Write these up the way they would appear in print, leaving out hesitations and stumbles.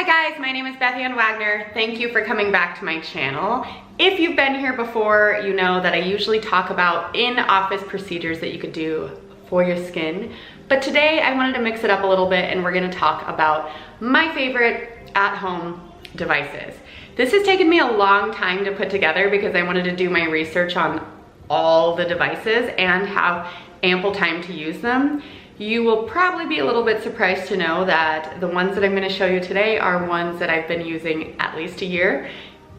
Hi guys, my name is Beth Ann Wagner. Thank you for coming back to my channel. If you've been here before, you know that I usually talk about in-office procedures that you could do for your skin. But today I wanted to mix it up a little bit and we're gonna talk about my favorite at-home devices. This has taken me a long time to put together because I wanted to do my research on all the devices and have ample time to use them. You will probably be a little bit surprised to know that the ones that I'm gonna show you today are ones that I've been using at least a year.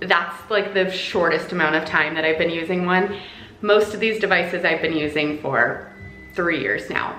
That's like the shortest amount of time that I've been using one. Most of these devices I've been using for 3 years now.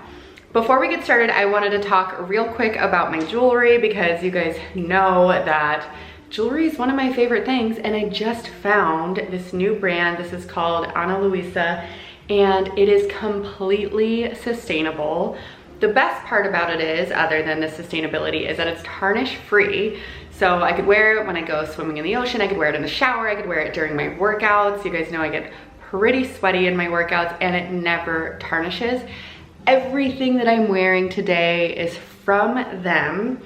Before we get started, I wanted to talk real quick about my jewelry because you guys know that jewelry is one of my favorite things, and I just found this new brand. This is called Ana Luisa, and it is completely sustainable. The best part about it is, other than the sustainability, is that it's tarnish free. So I could wear it when I go swimming in the ocean, I could wear it in the shower, I could wear it during my workouts. You guys know I get pretty sweaty in my workouts and it never tarnishes. Everything that I'm wearing today is from them.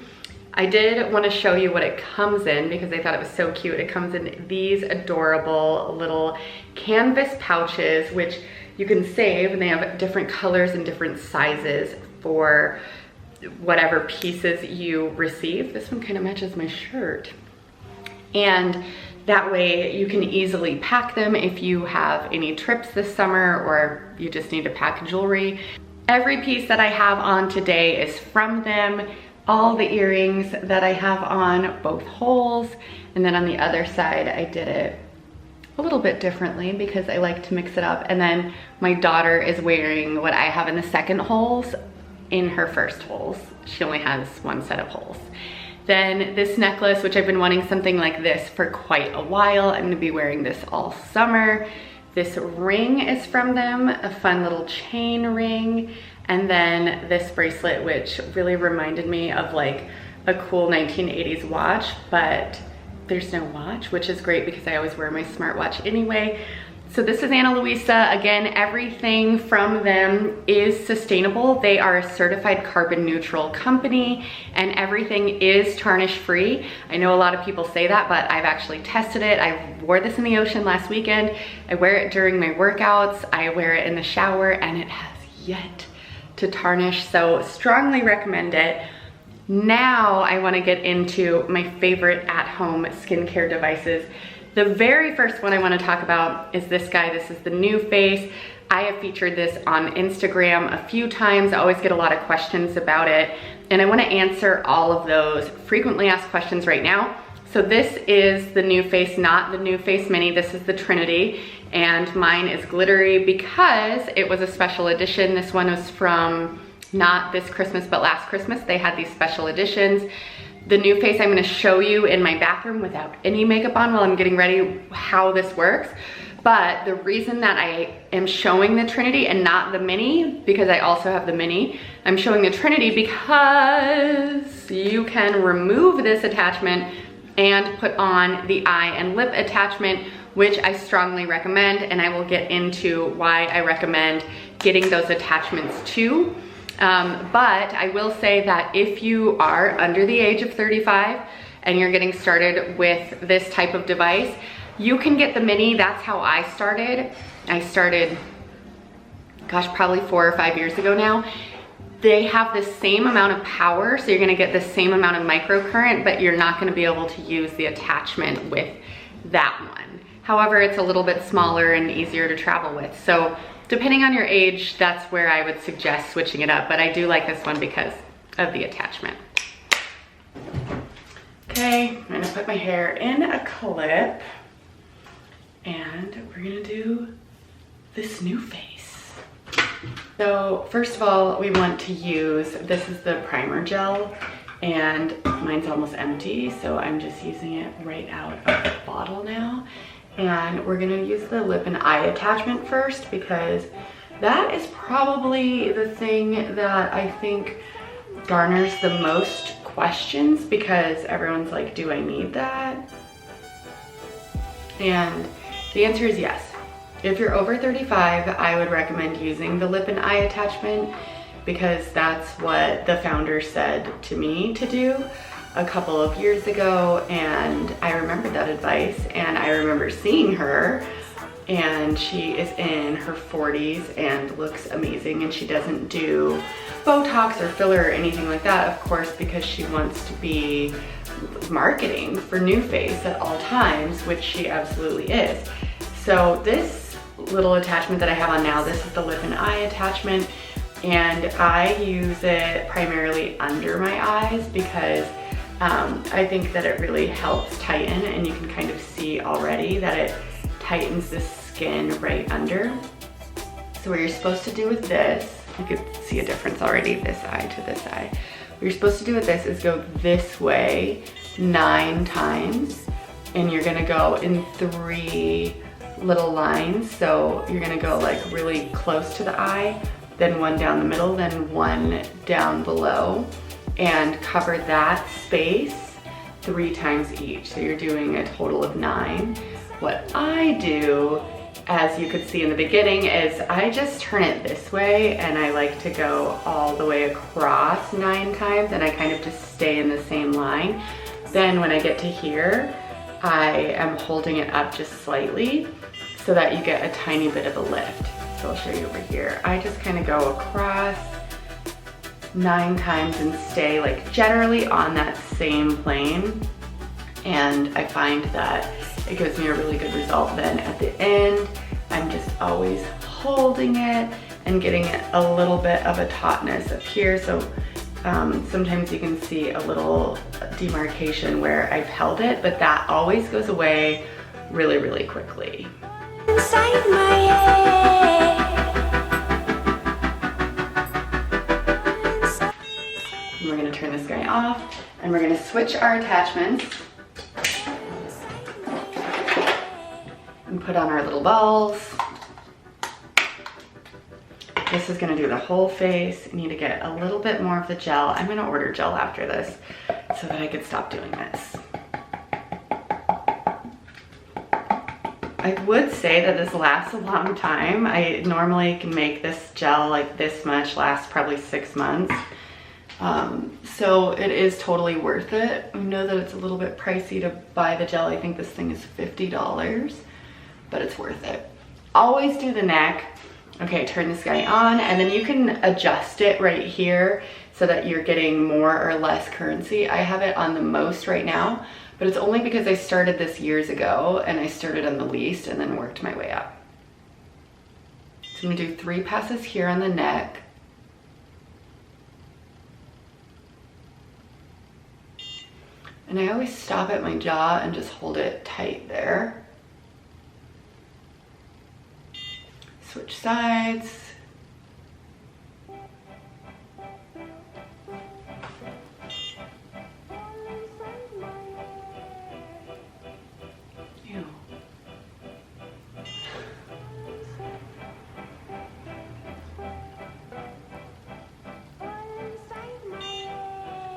I did want to show you what it comes in because I thought it was so cute. It comes in these adorable little canvas pouches, which you can save, and they have different colors and different sizes for whatever pieces you receive. This one kind of matches my shirt. And that way you can easily pack them if you have any trips this summer or you just need to pack jewelry. Every piece that I have on today is from them. All the earrings that I have on, both holes, and then on the other side I did it a little bit differently because I like to mix it up. And then my daughter is wearing what I have in the second holes in her first holes. She only has one set of holes. Then this necklace, which I've been wanting something like this for quite a while. I'm gonna be wearing this all summer. This ring is from them, a fun little chain ring. And then this bracelet, which really reminded me of like a cool 1980s watch, but there's no watch, which is great because I always wear my smartwatch anyway. So this is Ana Luisa. Again, everything from them is sustainable. They are a certified carbon neutral company and everything is tarnish free. I know a lot of people say that, but I've actually tested it. I wore this in the ocean last weekend. I wear it during my workouts. I wear it in the shower and it has yet to tarnish, so strongly recommend it. Now I want to get into my favorite at-home skincare devices. The very first one I want to talk about is this guy. This is the NuFace. I have featured this on Instagram a few times. I always get a lot of questions about it, and I want to answer all of those frequently asked questions right now. So this is the NuFace, not the NuFace Mini. This is the Trinity, and mine is glittery because it was a special edition. This one was from not this Christmas, but last Christmas. They had these special editions. The NuFace I'm gonna show you in my bathroom without any makeup on while I'm getting ready how this works. But the reason that I am showing the Trinity and not the Mini, because I also have the Mini, I'm showing the Trinity because you can remove this attachment and put on the eye and lip attachment, which I strongly recommend, and I will get into why I recommend getting those attachments too. But I will say that if you are under the age of 35 and you're getting started with this type of device, you can get the Mini. That's how I started. I started, gosh, probably 4 or 5 years ago now. They have the same amount of power, so you're gonna get the same amount of microcurrent, but you're not gonna be able to use the attachment with that one. However, it's a little bit smaller and easier to travel with. So depending on your age, that's where I would suggest switching it up, but I do like this one because of the attachment. Okay, I'm gonna put my hair in a clip and we're gonna do this NuFace. So first of all, we want to use, this is the primer gel, and mine's almost empty, so I'm just using it right out of the bottle now. And we're gonna use the lip and eye attachment first because that is probably the thing that I think garners the most questions because everyone's like, do I need that? And the answer is yes. If you're over 35, I would recommend using the lip and eye attachment because that's what the founder said to me to do. a couple of years ago, and I remembered that advice, and I remember seeing her, and she is in her 40s and looks amazing, and she doesn't do Botox or filler or anything like that, of course, because she wants to be marketing for NuFace at all times, which she absolutely is. So this little attachment that I have on now, this is the lip and eye attachment, and I use it primarily under my eyes because I think that it really helps tighten, and you can kind of see already that it tightens the skin right under. So what you're supposed to do with this, you could see a difference already, this eye to this eye. What you're supposed to do with this is go this way 9 times, and you're gonna go in 3 little lines. So you're gonna go like really close to the eye, then 1 down the middle, then 1 down below, and cover that space 3 times each. So you're doing a total of 9. What I do, as you could see in the beginning, is I just turn it this way, and I like to go all the way across 9 times, and I kind of just stay in the same line. Then when I get to here, I am holding it up just slightly so that you get a tiny bit of a lift. So I'll show you over here. I just kind of go across 9 times and stay like generally on that same plane, and I find that it gives me a really good result. Then at the end, I'm just always holding it and getting a little bit of a tautness up here. So sometimes you can see a little demarcation where I've held it, but that always goes away really, really quickly. Inside my head. And we're gonna turn this guy off, and we're gonna switch our attachments and put on our little balls. This is gonna do the whole face. You need to get a little bit more of the gel. I'm gonna order gel after this so that I can stop doing this. I would say that this lasts a long time. I normally can make this gel like this much last probably 6 months. So it is totally worth it. I know that it's a little bit pricey to buy the gel. I think this thing is $50, but it's worth it. Always do the neck. Okay, turn this guy on, and then you can adjust it right here so that you're getting more or less currency. I have it on the most right now, but it's only because I started this years ago, and I started on the least and then worked my way up. So I'm gonna do 3 passes here on the neck. And I always stop at my jaw and just hold it tight there. Switch sides. Ew.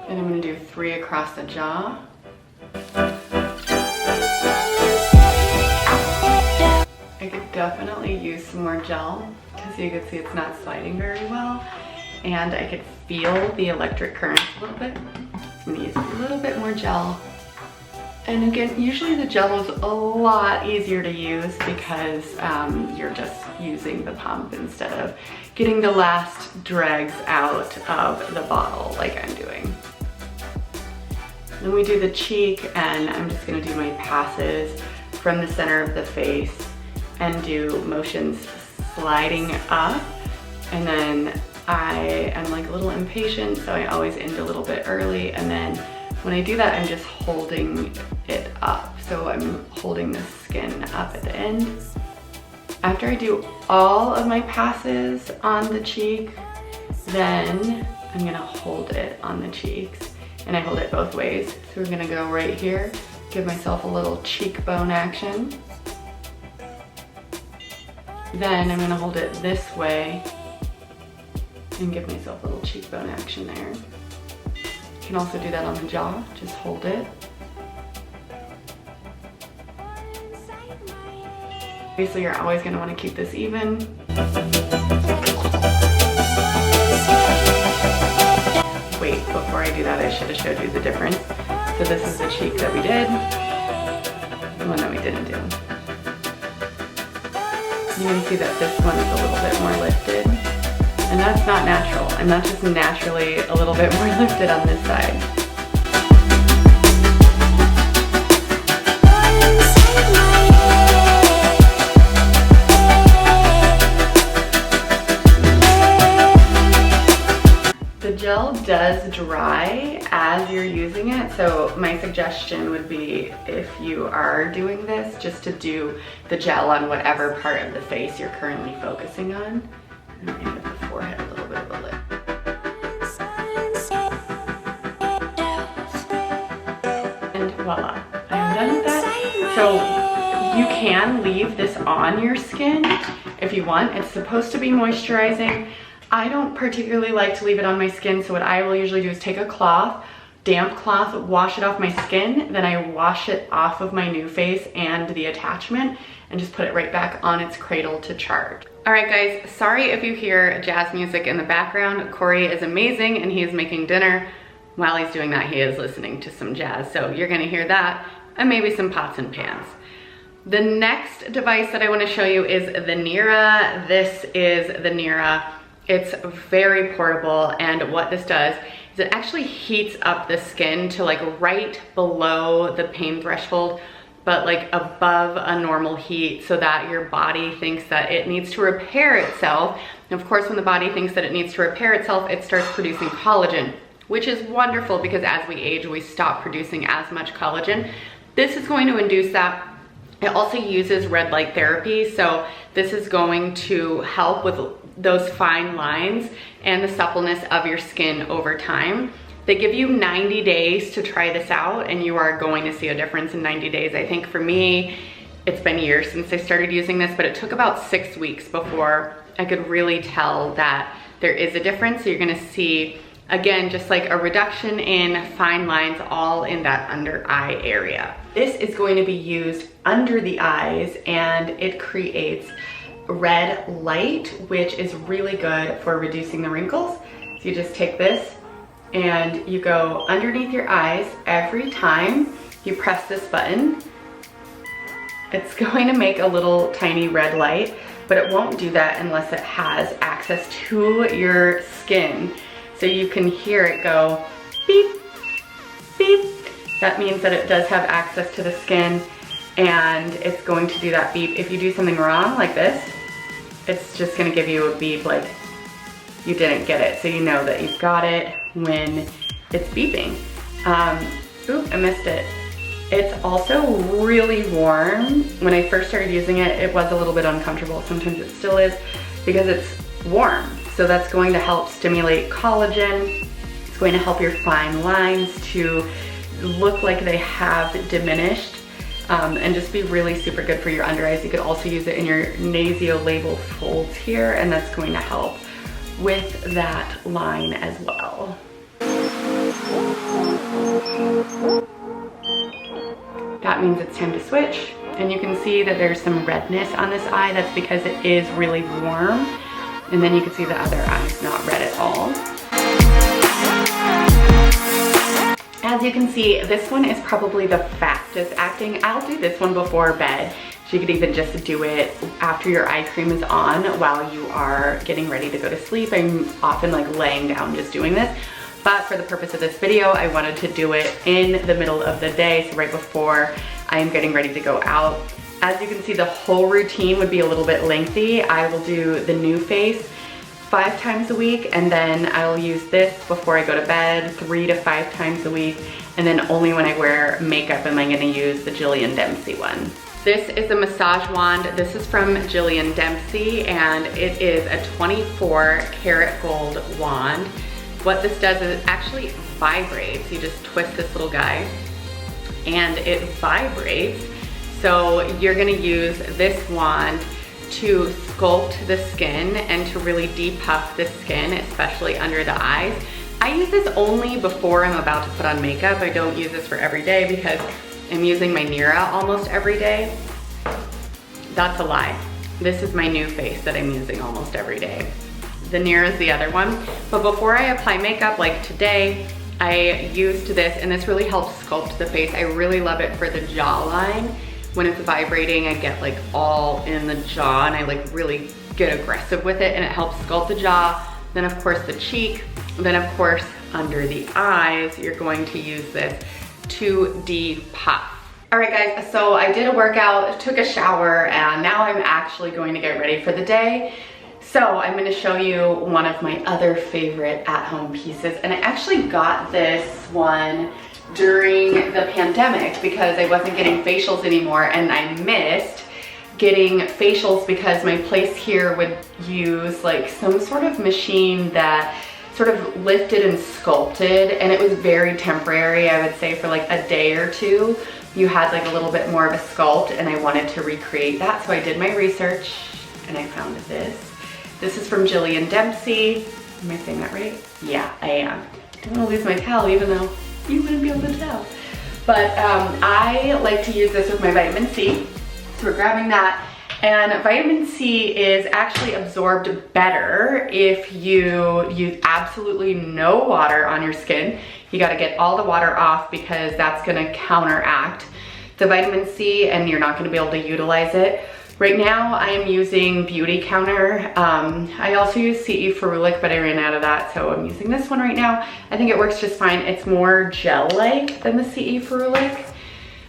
And I'm going to do 3 across the jaw. I could definitely use some more gel because you can see it's not sliding very well, and I could feel the electric current a little bit. I'm going to use a little bit more gel. And again, usually the gel is a lot easier to use because you're just using the pump instead of getting the last dregs out of the bottle like I'm doing. Then we do the cheek, and I'm just going to do my passes from the center of the face and do motions sliding up. And then I am like a little impatient, so I always end a little bit early, and then when I do that, I'm just holding it up. So I'm holding the skin up at the end. After I do all of my passes on the cheek, then I'm gonna hold it on the cheeks, and I hold it both ways. So we're gonna go right here, give myself a little cheekbone action. Then I'm gonna hold it this way and give myself a little cheekbone action there. You can also do that on the jaw, just hold it. Obviously, you're always gonna wanna keep this even. Wait, before I do that, I should have showed you the difference. So this is the cheek that we did, the one that we didn't do. You can see that this one is a little bit more lifted, and that's not natural. I'm not just naturally a little bit more lifted on this side. The gel does dry as you're using it, so my suggestion would be, if you are doing this, just to do the gel on whatever part of the face you're currently focusing on. And give the forehead a little bit of a lift. And voila, I'm done with that. So you can leave this on your skin if you want. It's supposed to be moisturizing. I don't particularly like to leave it on my skin, so what I will usually do is take a cloth, damp cloth, wash it off my skin, then I wash it off of my new face and the attachment, and just put it right back on its cradle to charge. All right guys, sorry if you hear jazz music in the background. Corey is amazing and he is making dinner. While he's doing that, he is listening to some jazz, so you're gonna hear that, and maybe some pots and pans. The next device that I wanna show you is the Nira. This is the Nira. It's very portable, and what this does is it actually heats up the skin to like right below the pain threshold, but like above a normal heat, so that your body thinks that it needs to repair itself. And of course, when the body thinks that it needs to repair itself, it starts producing collagen, which is wonderful because as we age, we stop producing as much collagen. This is going to induce that. It also uses red light therapy, so this is going to help with those fine lines and the suppleness of your skin over time. They give you 90 days to try this out, and you are going to see a difference in 90 days. I think for me, it's been years since I started using this, but it took about 6 weeks before I could really tell that there is a difference. So you're gonna see, again, just like a reduction in fine lines all in that under eye area. This is going to be used under the eyes, and it creates red light, which is really good for reducing the wrinkles. So you just take this and you go underneath your eyes. Every time you press this button, it's going to make a little tiny red light, but it won't do that unless it has access to your skin. So you can hear it go beep, beep. That means that it does have access to the skin, and it's going to do that beep. If you do something wrong like this, it's just gonna give you a beep like you didn't get it. So you know that you've got it when it's beeping. Oop, I missed it. It's also really warm. When I first started using it, it was a little bit uncomfortable. Sometimes it still is because it's warm. So that's going to help stimulate collagen. It's going to help your fine lines to look like they have diminished, and just be really super good for your under eyes. You could also use it in your nasolabial folds here, and that's going to help with that line as well. That means it's time to switch, and you can see that there's some redness on this eye. That's because it is really warm, and then you can see the other eye's not red at all. As you can see, this one is probably the fastest acting. I'll do this one before bed. So you could even just do it after your eye cream is on while you are getting ready to go to sleep. I'm often like laying down just doing this, but for the purpose of this video, I wanted to do it in the middle of the day, so right before I am getting ready to go out. As you can see, the whole routine would be a little bit lengthy. I will do the new face 5 times a week, and then I'll use this before I go to bed 3 to 5 times a week, and then only when I wear makeup am I gonna use the Jillian Dempsey one. This is a massage wand. This is from Jillian Dempsey, and it is a 24 karat gold wand. What this does is it actually vibrates. You just twist this little guy and it vibrates. So you're gonna use this wand to sculpt the skin and to really depuff the skin, especially under the eyes. I use this only before I'm about to put on makeup. I don't use this for every day because I'm using my Nira almost every day. That's a lie. This is my new face that I'm using almost every day. The Nira is the other one. But before I apply makeup, like today, I used this, and this really helps sculpt the face. I really love it for the jawline. When it's vibrating, I get like all in the jaw, and I like really get aggressive with it, and it helps sculpt the jaw. Then of course the cheek, then of course under the eyes, you're going to use this to depuff. All right guys, so I did a workout, took a shower, and now I'm actually going to get ready for the day. So I'm gonna show you one of my other favorite at-home pieces, and I actually got this one during the pandemic because I wasn't getting facials anymore, and I missed getting facials because my place here would use like some sort of machine that sort of lifted and sculpted, and it was very temporary. I would say for like a day or two, you had like a little bit more of a sculpt, and I wanted to recreate that. So I did my research and I found this. This is from Jillian Dempsey. Am I saying that right? Yeah, I am. I don't want to lose my towel, even though you wouldn't be able to tell. But I like to use this with my vitamin C. So we're grabbing that. And vitamin C is actually absorbed better if you use absolutely no water on your skin. You gotta get all the water off because that's gonna counteract the vitamin C, and you're not gonna be able to utilize it. Right now I am using Beauty Counter. I also use CE Ferulic, but I ran out of that, so I'm using this one right now. I think it works just fine. It's more gel-like than the CE Ferulic.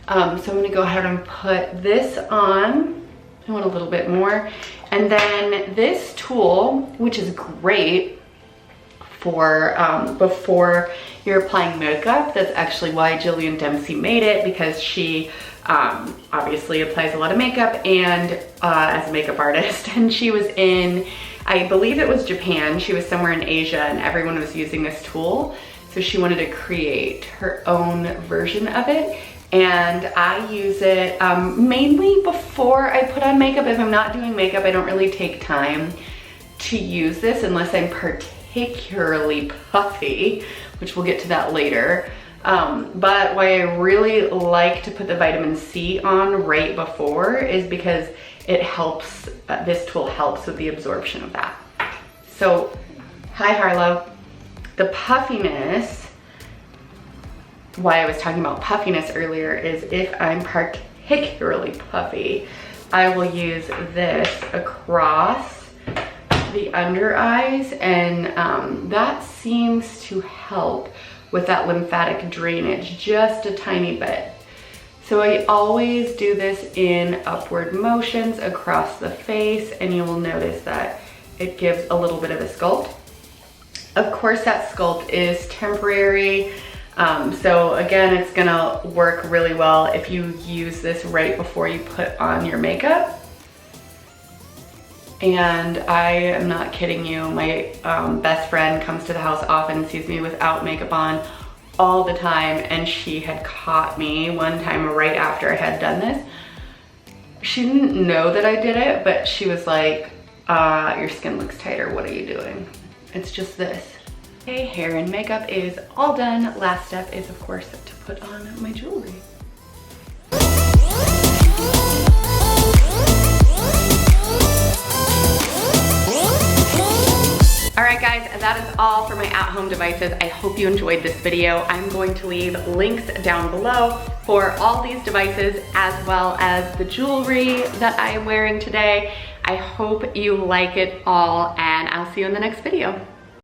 So I'm gonna go ahead and put this on. I want a little bit more. And then this tool, which is great for before you're applying makeup. That's actually why Jillian Dempsey made it, because she obviously applies a lot of makeup and as a makeup artist, and she was in, I believe it was Japan. She was somewhere in Asia, and everyone was using this tool. So she wanted to create her own version of it. And I use it mainly before I put on makeup. If I'm not doing makeup, I don't really take time to use this unless I'm particularly puffy, which we'll get to that later. But why I really like to put the vitamin C on right before is because it helps, this tool helps with the absorption of that. So, hi Harlow. The puffiness, why I was talking about puffiness earlier, is if I'm particularly puffy, I will use this across the under eyes, and that seems to help with that lymphatic drainage just a tiny bit. So I always do this in upward motions across the face, and you will notice that it gives a little bit of a sculpt. Of course, that sculpt is temporary. So again, it's gonna work really well if you use this right before you put on your makeup. And I am not kidding you, my best friend comes to the house often, sees me without makeup on all the time, and she had caught me one time right after I had done this. She didn't know that I did it, but she was like, your skin looks tighter, what are you doing? It's just this. Okay, hair and makeup is all done. Last step is, of course, to put on my jewelry. All right guys, that is all for my at-home devices. I hope you enjoyed this video. I'm going to leave links down below for all these devices, as well as the jewelry that I am wearing today. I hope you like it all, and I'll see you in the next video.